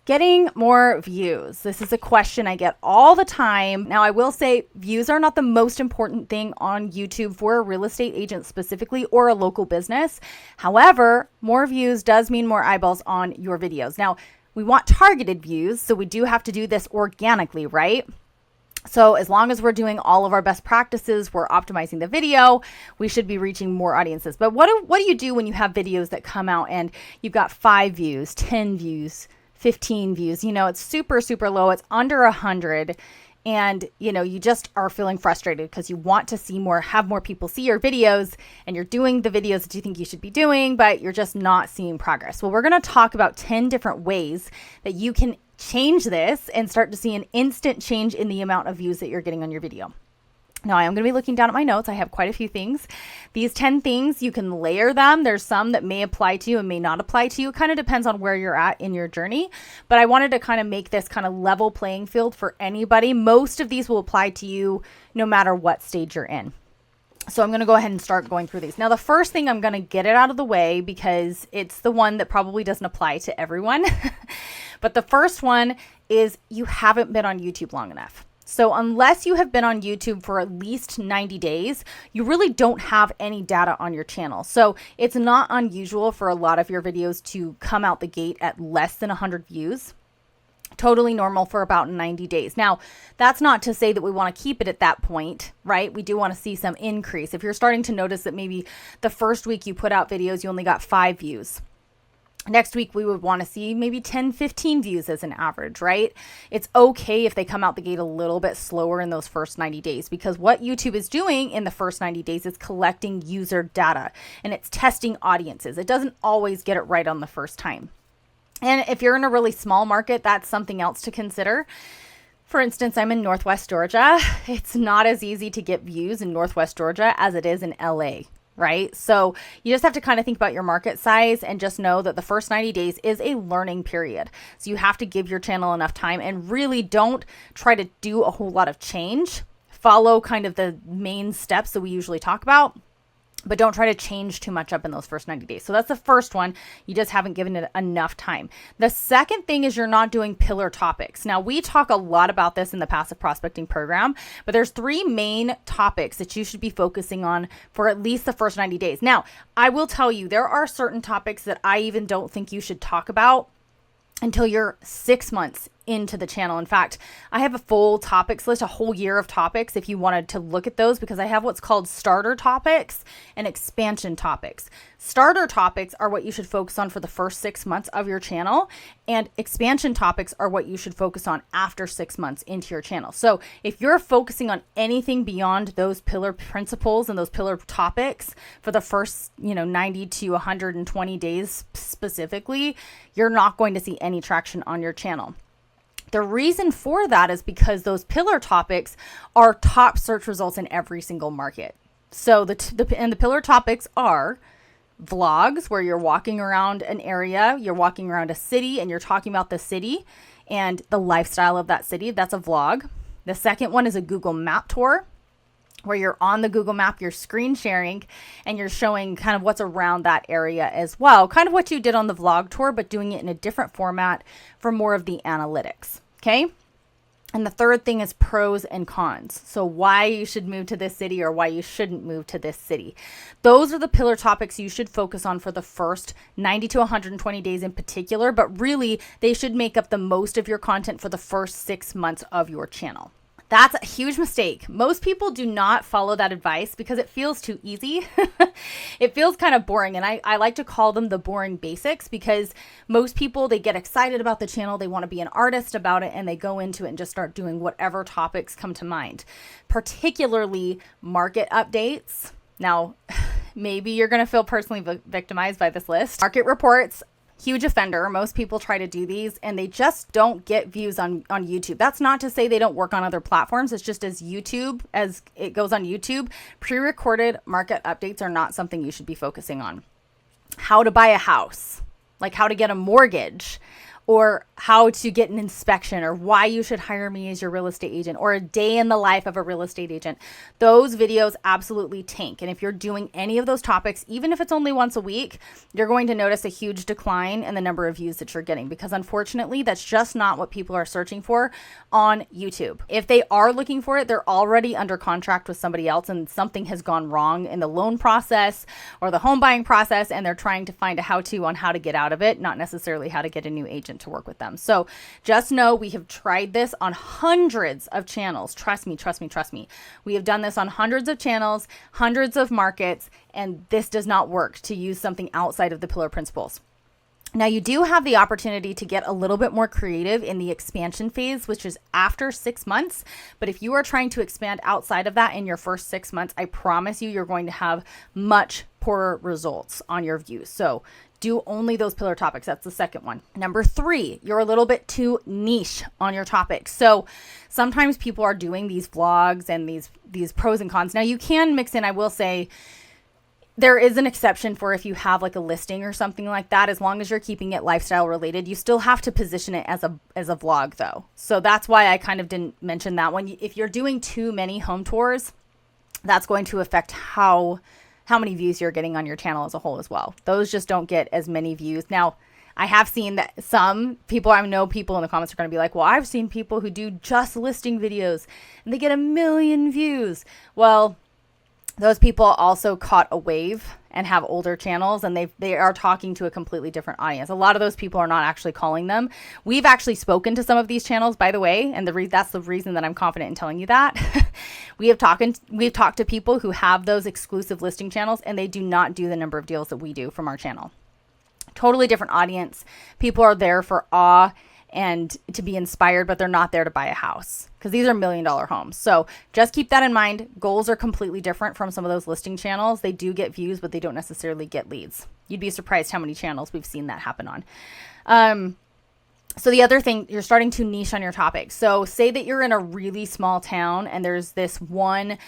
Getting more views. This is a question I get all the time. Now, I will say views are not the most important thing on YouTube for a real estate agent specifically or a local business. However, more views does mean more eyeballs on your videos. Now, we want targeted views, so we do have to do this organically, right? So as long as we're doing all of our best practices, we're optimizing the video, we should be reaching more audiences. But what do you do when you have videos that come out and you've got 5 views, 10 views, 15 views? You know, it's super, super low. It's under 100. And, you know, you just are feeling frustrated because you want to see more, have more people see your videos, and you're doing the videos that you think you should be doing, but you're just not seeing progress. Well, we're going to talk about 10 different ways that you can change this and start to see an instant change in the amount of views that you're getting on your video. Now, I am going to be looking down at my notes. I have quite a few things. These 10 things, you can layer them. There's some that may apply to you and may not apply to you. It kind of depends on where you're at in your journey. But I wanted to kind of make this kind of level playing field for anybody. Most of these will apply to you no matter what stage you're in. So I'm going to go ahead and start going through these. Now, the first thing, I'm going to get it out of the way because it's the one that probably doesn't apply to everyone. But the first one is you haven't been on YouTube long enough. So unless you have been on YouTube for at least 90 days, you really don't have any data on your channel. So it's not unusual for a lot of your videos to come out the gate at less than 100 views. Totally normal for about 90 days. Now, that's not to say that we want to keep it at that point, right? We do want to see some increase. If you're starting to notice that maybe the first week you put out videos, you only got 5 views. Next week, we would want to see maybe 10, 15 views as an average, right? It's okay if they come out the gate a little bit slower in those first 90 days, because what YouTube is doing in the first 90 days is collecting user data and it's testing audiences. It doesn't always get it right on the first time. And if you're in a really small market, that's something else to consider. For instance, I'm in Northwest Georgia. It's not as easy to get views in Northwest Georgia as it is in LA. Right? So you just have to kind of think about your market size and just know that the first 90 days is a learning period. So you have to give your channel enough time and really don't try to do a whole lot of change. Follow kind of the main steps that we usually talk about, but don't try to change too much up in those first 90 days. So that's the first one. You just haven't given it enough time. The second thing is you're not doing pillar topics. Now, we talk a lot about this in the passive prospecting program, but there's 3 main topics that you should be focusing on for at least the first 90 days. Now, I will tell you, there are certain topics that I even don't think you should talk about until you're 6 months into the channel. In fact, I have a full topics list, a whole year of topics if you wanted to look at those, because I have what's called starter topics and expansion topics. Starter topics are what you should focus on for the first 6 months of your channel, and expansion topics are what you should focus on after 6 months into your channel. So if you're focusing on anything beyond those pillar principles and those pillar topics for the first, 90 to 120 days specifically, you're not going to see any traction on your channel. The reason for that is because those pillar topics are top search results in every single market. So the pillar topics are vlogs, where you're walking around an area, you're walking around a city and you're talking about the city and the lifestyle of that city. That's a vlog. The second one is a Google Map tour, where you're on the Google Map, you're screen sharing, and you're showing kind of what's around that area as well. Kind of what you did on the vlog tour, but doing it in a different format for more of the analytics. Okay. And the third thing is pros and cons. So why you should move to this city or why you shouldn't move to this city. Those are the pillar topics you should focus on for the first 90 to 120 days in particular, but really they should make up the most of your content for the first 6 months of your channel. That's a huge mistake. Most people do not follow that advice because it feels too easy. It feels kind of boring. And I like to call them the boring basics, because most people, they get excited about the channel. They want to be an artist about it, and they go into it and just start doing whatever topics come to mind, particularly market updates. Now, maybe you're going to feel personally victimized by this list. Market reports. Huge offender. Most people try to do these and they just don't get views on YouTube. That's not to say they don't work on other platforms. It's just as it goes on YouTube, pre-recorded market updates are not something you should be focusing on. How to buy a house, like how to get a mortgage, or how to get an inspection or why you should hire me as your real estate agent or a day in the life of a real estate agent, those videos absolutely tank. And if you're doing any of those topics, even if it's only once a week, you're going to notice a huge decline in the number of views that you're getting, because unfortunately, that's just not what people are searching for on YouTube. If they are looking for it, they're already under contract with somebody else and something has gone wrong in the loan process or the home buying process, and they're trying to find a how-to on how to get out of it, not necessarily how to get a new agent to work with them. So just know we have tried this on hundreds of channels. Trust me, trust me, trust me. We have done this on hundreds of channels, hundreds of markets, and this does not work to use something outside of the pillar principles. Now, you do have the opportunity to get a little bit more creative in the expansion phase, which is after 6 months. But if you are trying to expand outside of that in your first 6 months, I promise you, you're going to have much poorer results on your views. So do only those pillar topics. That's the second one. Number 3, you're a little bit too niche on your topics. So sometimes people are doing these vlogs and these pros and cons. Now, you can mix in, I will say, there is an exception for if you have like a listing or something like that. As long as you're keeping it lifestyle related, you still have to position it as a vlog though. So that's why I kind of didn't mention that one. If you're doing too many home tours, that's going to affect how many views you're getting on your channel as a whole as well. Those just don't get as many views. Now, I have seen that some people, I know people in the comments are going to be like, well, I've seen people who do just listing videos and they get 1 million views. Well, those people also caught a wave and have older channels, and they are talking to a completely different audience. A lot of those people are not actually calling them. We've actually spoken to some of these channels, by the way, and that's the reason that I'm confident in telling you that. We've talked to people who have those exclusive listing channels, and they do not do the number of deals that we do from our channel. Totally different audience. People are there for awe and to be inspired, but they're not there to buy a house, because these are $1 million homes. So just keep that in mind. Goals are completely different from some of those listing channels. They do get views, but they don't necessarily get leads. You'd be surprised how many channels we've seen that happen on. So the other thing, you're starting to niche on your topic. So say that you're in a really small town and there's this one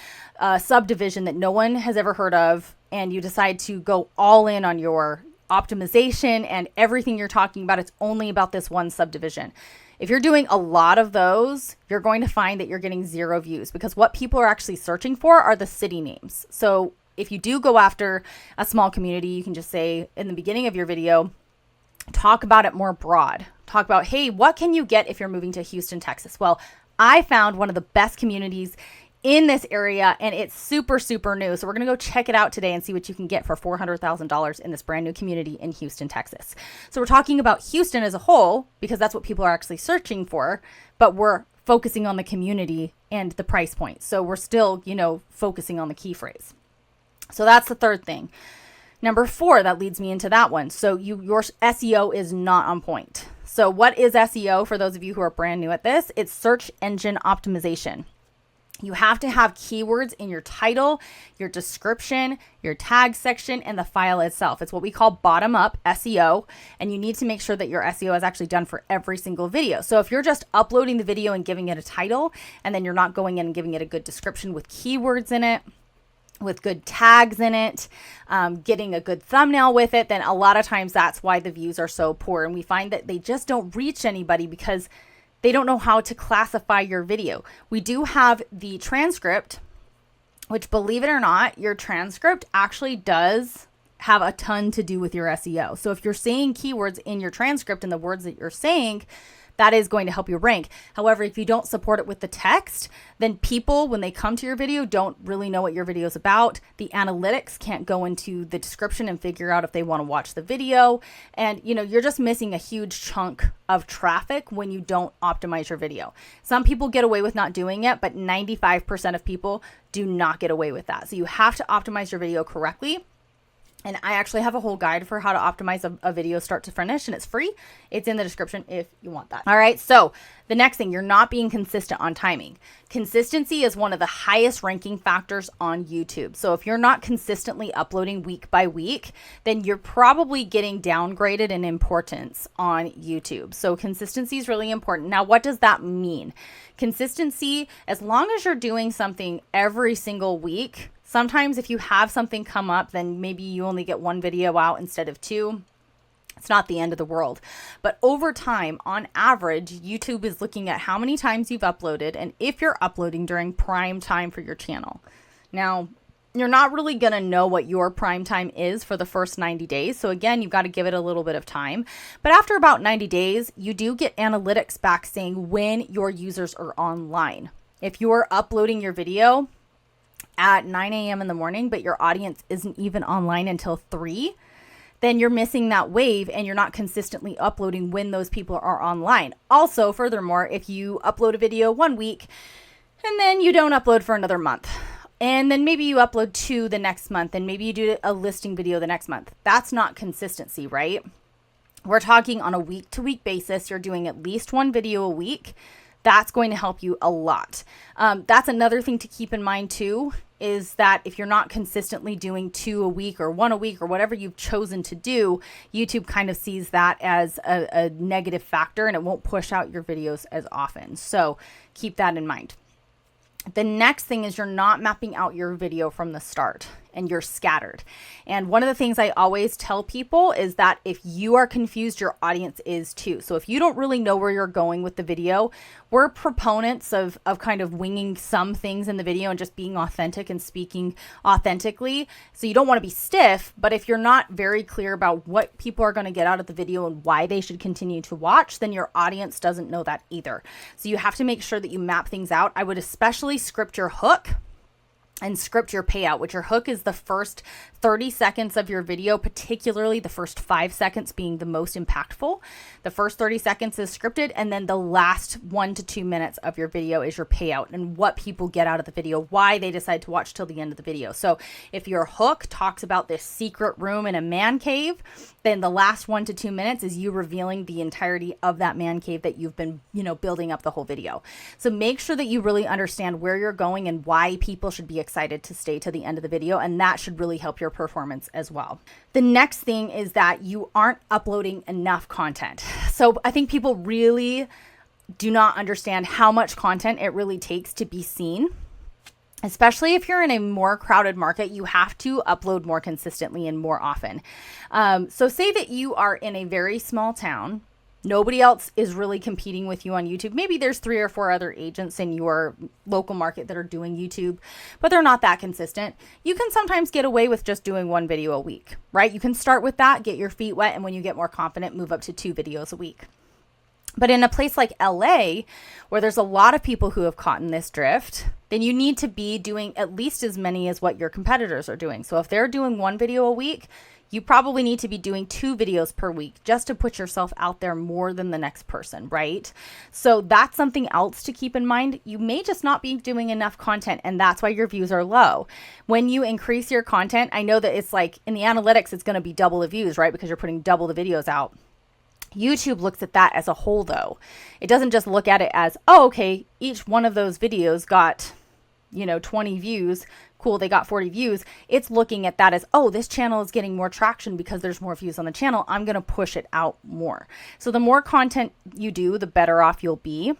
subdivision that no one has ever heard of, and you decide to go all in on your optimization and everything you're talking about. It's only about this one subdivision. If you're doing a lot of those, you're going to find that you're getting 0 views, because what people are actually searching for are the city names. So if you do go after a small community, you can just say in the beginning of your video, talk about it more broad. Talk about, hey, what can you get if you're moving to Houston, Texas? Well, I found one of the best communities in this area, and it's super, super new. So we're going to go check it out today and see what you can get for $400,000 in this brand new community in Houston, Texas. So we're talking about Houston as a whole, because that's what people are actually searching for, but we're focusing on the community and the price point. So we're still, focusing on the key phrase. So that's the third thing. Number 4, that leads me into that one. So your SEO is not on point. So what is SEO for those of you who are brand new at this? It's search engine optimization. You have to have keywords in your title, your description, your tag section, and the file itself. It's what we call bottom-up SEO, and you need to make sure that your SEO is actually done for every single video. So if you're just uploading the video and giving it a title, and then you're not going in and giving it a good description with keywords in it, with good tags in it, getting a good thumbnail with it, then a lot of times that's why the views are so poor. And we find that they just don't reach anybody because they don't know how to classify your video. We do have the transcript, which, believe it or not, your transcript actually does have a ton to do with your SEO. So if you're saying keywords in your transcript and the words that you're saying, that is going to help you rank. However, if you don't support it with the text, then people, when they come to your video, don't really know what your video is about. The analytics can't go into the description and figure out if they want to watch the video. And, you're just missing a huge chunk of traffic when you don't optimize your video. Some people get away with not doing it, but 95% of people do not get away with that. So you have to optimize your video correctly. And I actually have a whole guide for how to optimize a video start to finish, and it's free. It's in the description if you want that. All right. So the next thing, you're not being consistent on timing. Consistency is one of the highest ranking factors on YouTube. So if you're not consistently uploading week by week, then you're probably getting downgraded in importance on YouTube. So consistency is really important. Now, what does that mean? Consistency, as long as you're doing something every single week. Sometimes if you have something come up, then maybe you only get 1 video out instead of 2. It's not the end of the world. But over time, on average, YouTube is looking at how many times you've uploaded and if you're uploading during prime time for your channel. Now, you're not really going to know what your prime time is for the first 90 days. So again, you've got to give it a little bit of time. But after about 90 days, you do get analytics back saying when your users are online. If you're uploading your video at 9 a.m. in the morning, but your audience isn't even online until 3, then you're missing that wave and you're not consistently uploading when those people are online. Also, furthermore, if you upload a video 1 week and then you don't upload for another month, and then maybe you upload 2 the next month, and maybe you do a listing video the next month, that's not consistency, right? We're talking on a week-to-week basis. You're doing at least 1 video a week. That's going to help you a lot. That's another thing to keep in mind too, is that if you're not consistently doing 2 a week or 1 a week or whatever you've chosen to do, YouTube kind of sees that as a negative factor and it won't push out your videos as often. So keep that in mind. The next thing is you're not mapping out your video from the start and you're scattered. And one of the things I always tell people is that if you are confused, your audience is too. So if you don't really know where you're going with the video, we're proponents of kind of winging some things in the video and just being authentic and speaking authentically. So you don't want to be stiff, but if you're not very clear about what people are going to get out of the video and why they should continue to watch, then your audience doesn't know that either. So you have to make sure that you map things out. I would especially script your hook and script your payout, which your hook is the first 30 seconds of your video, particularly the first 5 seconds being the most impactful. The first 30 seconds is scripted, and then the last 1 to 2 minutes of your video is your payout and what people get out of the video, why they decide to watch till the end of the video. So if your hook talks about this secret room in a man cave, then the last 1 to 2 minutes is you revealing the entirety of that man cave that you've been, building up the whole video. So make sure that you really understand where you're going and why people should be excited to stay to the end of the video, and that should really help your performance as well. The next thing is that you aren't uploading enough content. So I think people really do not understand how much content it really takes to be seen. Especially if you're in a more crowded market, you have to upload more consistently and more often. So say that you are in a very small town. Nobody else is really competing with you on YouTube. Maybe there's 3 or 4 other agents in your local market that are doing YouTube, but they're not that consistent. You can sometimes get away with just doing 1 video a week, right? You can start with that, get your feet wet, and when you get more confident, move up to 2 videos a week. But in a place like LA, where there's a lot of people who have caught in this drift, then you need to be doing at least as many as what your competitors are doing. So if they're doing 1 video a week, you probably need to be doing 2 videos per week just to put yourself out there more than the next person, right? So that's something else to keep in mind. You may just not be doing enough content, and that's why your views are low. When you increase your content, I know that it's like in the analytics, it's going to be double the views, right? Because you're putting double the videos out. YouTube looks at that as a whole, though. It doesn't just look at it as, oh, okay, each one of those videos got, 20 views. Cool, they got 40 views. It's looking at that as, oh, this channel is getting more traction because there's more views on the channel. I'm going to push it out more. So the more content you do, the better off you'll be.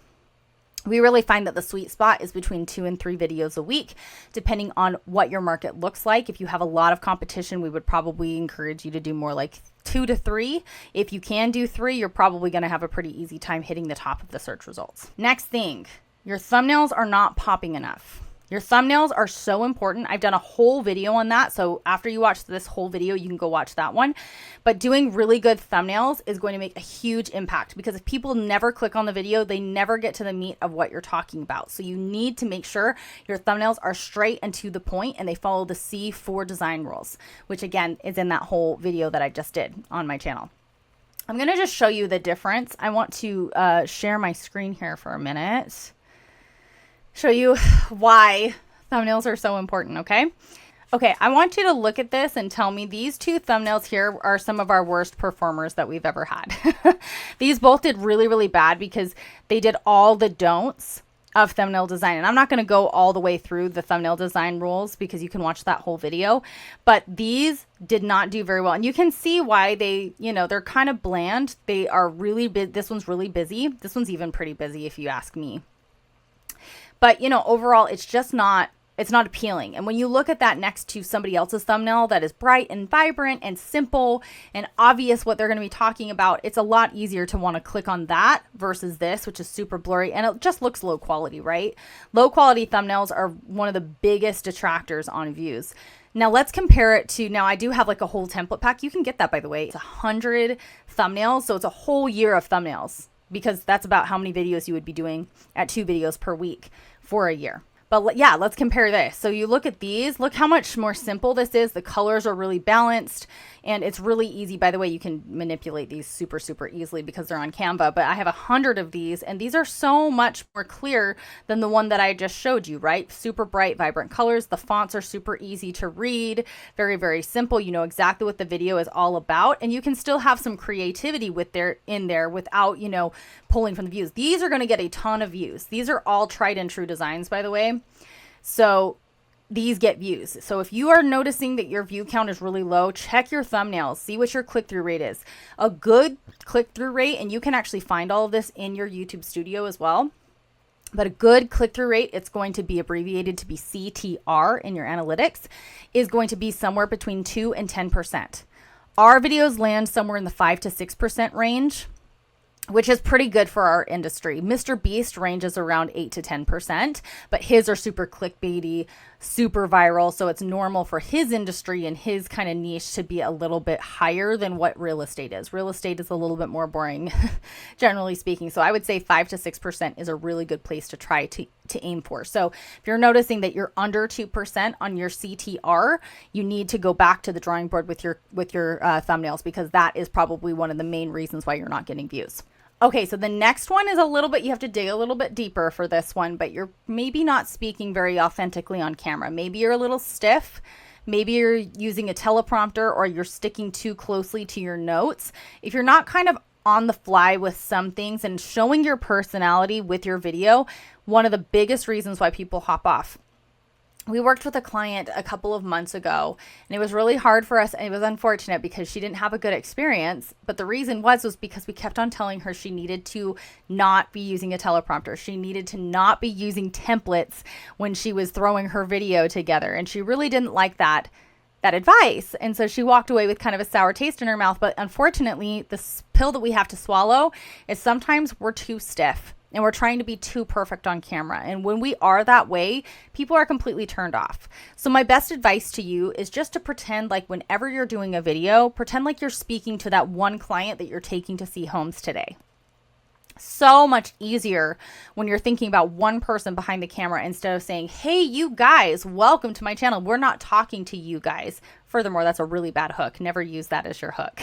We really find that the sweet spot is between 2 and 3 videos a week, depending on what your market looks like. If you have a lot of competition, we would probably encourage you to do more like 2 to 3. If you can do 3, you're probably going to have a pretty easy time hitting the top of the search results. Next thing, your thumbnails are not popping enough. Your thumbnails are so important. I've done a whole video on that. So after you watch this whole video, you can go watch that one. But doing really good thumbnails is going to make a huge impact, because if people never click on the video, they never get to the meat of what you're talking about. So you need to make sure your thumbnails are straight and to the point, and they follow the C4 design rules, which again is in that whole video that I just did on my channel. I'm going to just show you the difference. I want to share my screen here for a minute. Show you why thumbnails are so important, okay? Okay, I want you to look at this and tell me these 2 thumbnails here are some of our worst performers that we've ever had. These both did really, really bad because they did all the don'ts of thumbnail design. And I'm not going to go all the way through the thumbnail design rules because you can watch that whole video, but these did not do very well. And you can see why they, they're kind of bland. They are really big. This one's really busy. This one's even pretty busy if you ask me. But, overall, it's just not It's not appealing. And when you look at that next to somebody else's thumbnail that is bright and vibrant and simple and obvious what they're going to be talking about, it's a lot easier to want to click on that versus this, which is super blurry and it just looks low quality, right? Low quality thumbnails are one of the biggest detractors on views. Now let's compare it to, now I do have like a whole template pack. You can get that, by the way. It's 100 thumbnails. So it's a whole year of thumbnails, because that's about how many videos you would be doing at 2 videos per week for a year. But yeah, let's compare this. So you look at these, look how much more simple this is. The colors are really balanced and it's really easy. By the way, you can manipulate these super, super easily because they're on Canva, but I have 100 of these and these are so much more clear than the one that I just showed you, right? Super bright, vibrant colors. The fonts are super easy to read, very, very simple. You know exactly what the video is all about, and you can still have some creativity in there without, you know, pulling from the views. These are going to get a ton of views. These are all tried and true designs, by the way. So these get views. So if you are noticing that your view count is really low, check your thumbnails, see what your click-through rate is. A good click-through rate, and you can actually find all of this in your YouTube studio as well, but a good click-through rate, it's going to be abbreviated to be CTR in your analytics, is going to be somewhere between 2 and 10%. Our videos land somewhere in the 5 to 6% range, which is pretty good for our industry. Mr. Beast ranges around 8 to 10%, but his are super clickbaity, super viral. So it's normal for his industry and his kind of niche to be a little bit higher than what real estate is. Real estate is a little bit more boring, generally speaking. So I would say 5 to 6% is a really good place to try to aim for. So if you're noticing that you're under 2% on your CTR, you need to go back to the drawing board with your thumbnails, because that is probably one of the main reasons why you're not getting views. Okay, so the next one is you have to dig a little bit deeper for this one, but you're maybe not speaking very authentically on camera. Maybe you're a little stiff. Maybe you're using a teleprompter or you're sticking too closely to your notes. If you're not kind of on the fly with some things and showing your personality with your video, one of the biggest reasons why people hop off. We worked with a client a couple of months ago, and it was really hard for us, and it was unfortunate because she didn't have a good experience. But the reason was because we kept on telling her she needed to not be using a teleprompter. She needed to not be using templates when she was throwing her video together. And she really didn't like that advice. And so she walked away with kind of a sour taste in her mouth. But unfortunately, the pill that we have to swallow is sometimes we're too stiff. And we're trying to be too perfect on camera. And when we are that way, people are completely turned off. So my best advice to you is just to pretend like whenever you're doing a video, pretend like you're speaking to that one client that you're taking to see homes today. So much easier when you're thinking about one person behind the camera instead of saying, hey, you guys, welcome to my channel. We're not talking to you guys. Furthermore, that's a really bad hook. Never use that as your hook.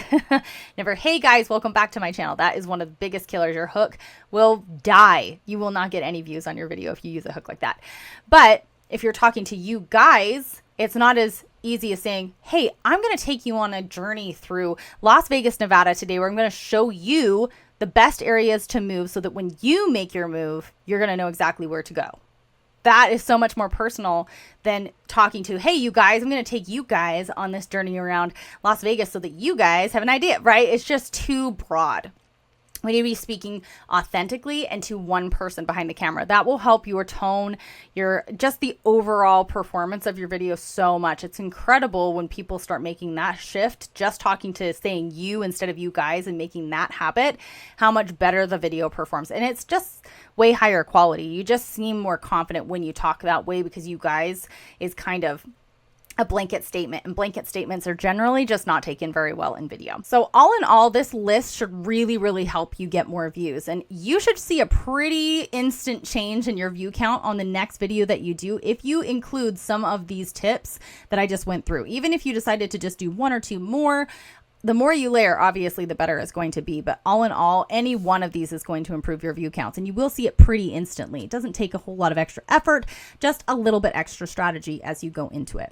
Never, hey guys, welcome back to my channel. That is one of the biggest killers. Your hook will die. You will not get any views on your video if you use a hook like that. But if you're talking to you guys, it's not as easy as saying, hey, I'm going to take you on a journey through Las Vegas, Nevada today, where I'm going to show you the best areas to move so that when you make your move, you're going to know exactly where to go. That is so much more personal than talking to, hey, you guys, I'm going to take you guys on this journey around Las Vegas so that you guys have an idea, right? It's just too broad. We need to be speaking authentically and to one person behind the camera. That will help your tone, just the overall performance of your video so much. It's incredible when people start making that shift, just talking to saying you instead of you guys and making that habit, how much better the video performs. And it's just way higher quality. You just seem more confident when you talk that way because you guys is kind of a blanket statement, and blanket statements are generally just not taken very well in video. So all in all, this list should really, really help you get more views, and you should see a pretty instant change in your view count on the next video that you do if you include some of these tips that I just went through. Even if you decided to just do 1 or 2 more, the more you layer, obviously, the better it's going to be. But all in all, any one of these is going to improve your view counts, and you will see it pretty instantly. It doesn't take a whole lot of extra effort, just a little bit extra strategy as you go into it.